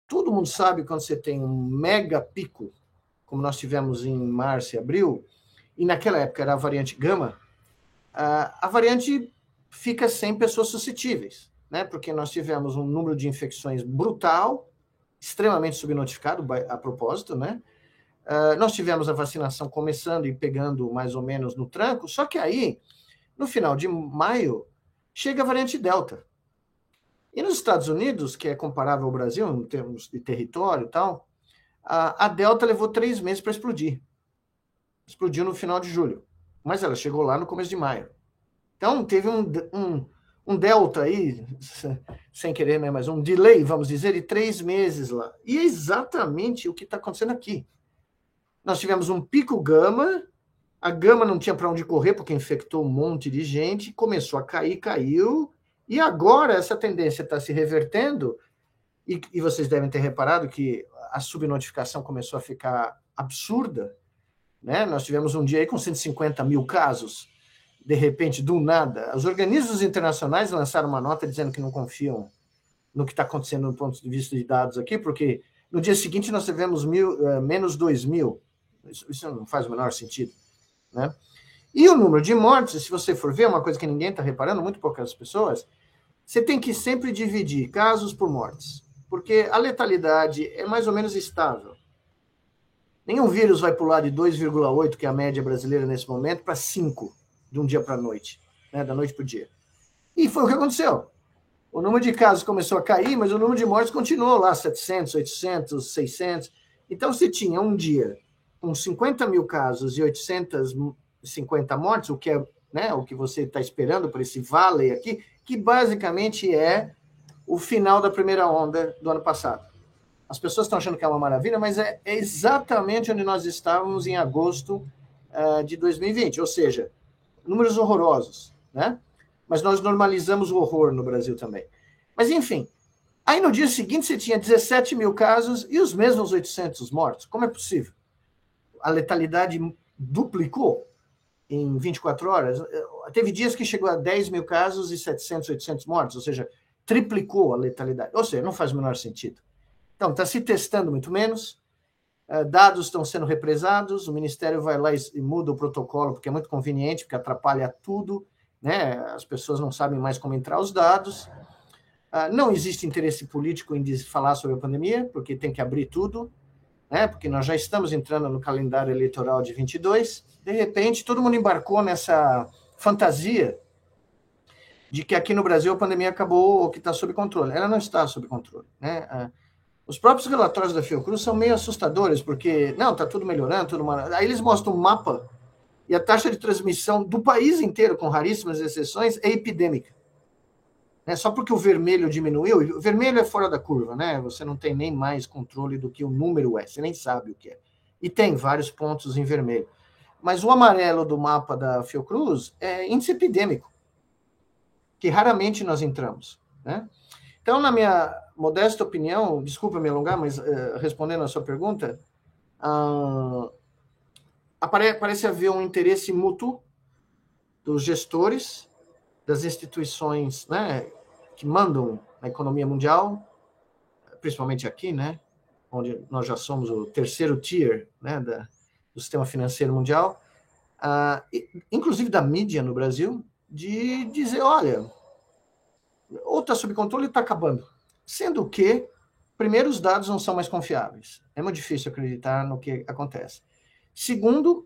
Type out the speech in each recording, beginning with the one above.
todo mundo sabe quando você tem um mega pico, como nós tivemos em março e abril, e naquela época era a variante gama, a variante fica sem pessoas suscetíveis, né? Porque nós tivemos um número de infecções brutal, extremamente subnotificado, a propósito, né? Nós tivemos a vacinação começando e pegando mais ou menos no tranco, só que aí, no final de maio, chega a variante Delta. E nos Estados Unidos, que é comparável ao Brasil em termos de território e tal, a Delta levou 3 meses para explodir. Explodiu no final de julho, mas ela chegou lá no começo de maio. Então, teve um delta aí, sem querer, né, mas um delay, vamos dizer, de 3 meses lá. E é exatamente o que está acontecendo aqui. Nós tivemos um pico gama, a gama não tinha para onde correr, porque infectou um monte de gente, começou a cair, caiu, e agora essa tendência está se revertendo, e vocês devem ter reparado que a subnotificação começou a ficar absurda, né? Nós tivemos um dia aí com 150 mil casos, de repente, do nada. Os organismos internacionais lançaram uma nota dizendo que não confiam no que está acontecendo do ponto de vista de dados aqui, porque no dia seguinte nós tivemos menos 2 mil. Isso não faz o menor sentido, né? E o número de mortes, se você for ver, uma coisa que ninguém está reparando, muito poucas pessoas, você tem que sempre dividir casos por mortes, porque a letalidade é mais ou menos estável. Nenhum vírus vai pular de 2,8, que é a média brasileira nesse momento, para 5, de um dia para a noite, né, da noite para o dia. E foi o que aconteceu. O número de casos começou a cair, mas o número de mortes continuou lá, 700, 800, 600. Então, você tinha um dia com 50 mil casos e 850 mortes, o que é, né, o que você está esperando por esse vale aqui, que basicamente é o final da primeira onda do ano passado. As pessoas estão achando que é uma maravilha, mas é exatamente onde nós estávamos em agosto de 2020, ou seja, números horrorosos, né? Mas nós normalizamos o horror no Brasil também. Mas, enfim, aí no dia seguinte você tinha 17 mil casos e os mesmos 800 mortos. Como é possível? A letalidade duplicou em 24 horas. Teve dias que chegou a 10 mil casos e 700, 800 mortos, ou seja, triplicou a letalidade. Ou seja, não faz o menor sentido. Então, está se testando muito menos, dados estão sendo represados, o Ministério vai lá e muda o protocolo, porque é muito conveniente, porque atrapalha tudo, né? As pessoas não sabem mais como entrar os dados. Não existe interesse político em falar sobre a pandemia, porque tem que abrir tudo, né? Porque nós já estamos entrando no calendário eleitoral de 22. De repente, todo mundo embarcou nessa fantasia de que aqui no Brasil a pandemia acabou ou que está sob controle. Ela não está sob controle, né? Os próprios relatórios da Fiocruz são meio assustadores, porque, não, está tudo melhorando, tudo maravilhoso. Aí eles mostram um mapa e a taxa de transmissão do país inteiro, com raríssimas exceções, é epidêmica. Só porque o vermelho diminuiu, o vermelho é fora da curva, né? Você não tem nem mais controle do que o número é, você nem sabe o que é. E tem vários pontos em vermelho. Mas o amarelo do mapa da Fiocruz é índice epidêmico, que raramente nós entramos, né? Então, na minha modesta opinião, desculpa me alongar, mas respondendo a sua pergunta, parece haver um interesse mútuo dos gestores, das instituições, né, que mandam na economia mundial, principalmente aqui, né, onde nós já somos o terceiro tier, né, do sistema financeiro mundial, inclusive da mídia no Brasil, de dizer, olha, ou está sob controle e está acabando. Sendo que, primeiro, os dados não são mais confiáveis. É muito difícil acreditar no que acontece. Segundo,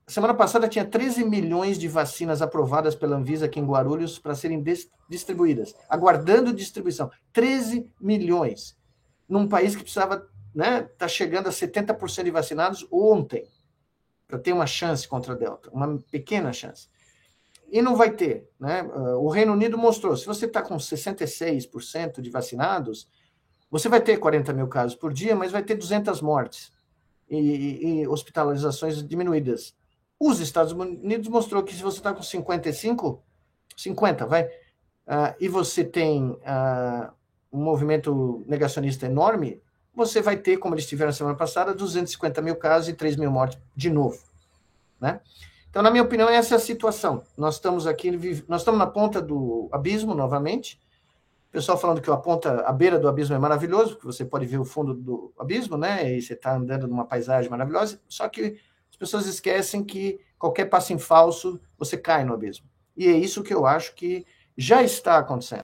semana passada tinha 13 milhões de vacinas aprovadas pela Anvisa aqui em Guarulhos para serem distribuídas, aguardando distribuição. 13 milhões. Num país que precisava, né, tá chegando a 70% de vacinados ontem, para ter uma chance contra a Delta, uma pequena chance. E não vai ter, né? O Reino Unido mostrou, se você está com 66% de vacinados, você vai ter 40 mil casos por dia, mas vai ter 200 mortes e hospitalizações diminuídas. Os Estados Unidos mostrou que se você está com 50, e você tem um movimento negacionista enorme, você vai ter, como eles tiveram na semana passada, 250 mil casos e 3 mil mortes de novo, né? Então, na minha opinião, essa é a situação. Nós estamos aqui, nós estamos na ponta do abismo, novamente. pessoal falando que a ponta, a beira do abismo é maravilhoso, porque você pode ver o fundo do abismo, né? E você está andando numa paisagem maravilhosa. Só que as pessoas esquecem que qualquer passo em falso, você cai no abismo. E é isso que eu acho que já está acontecendo.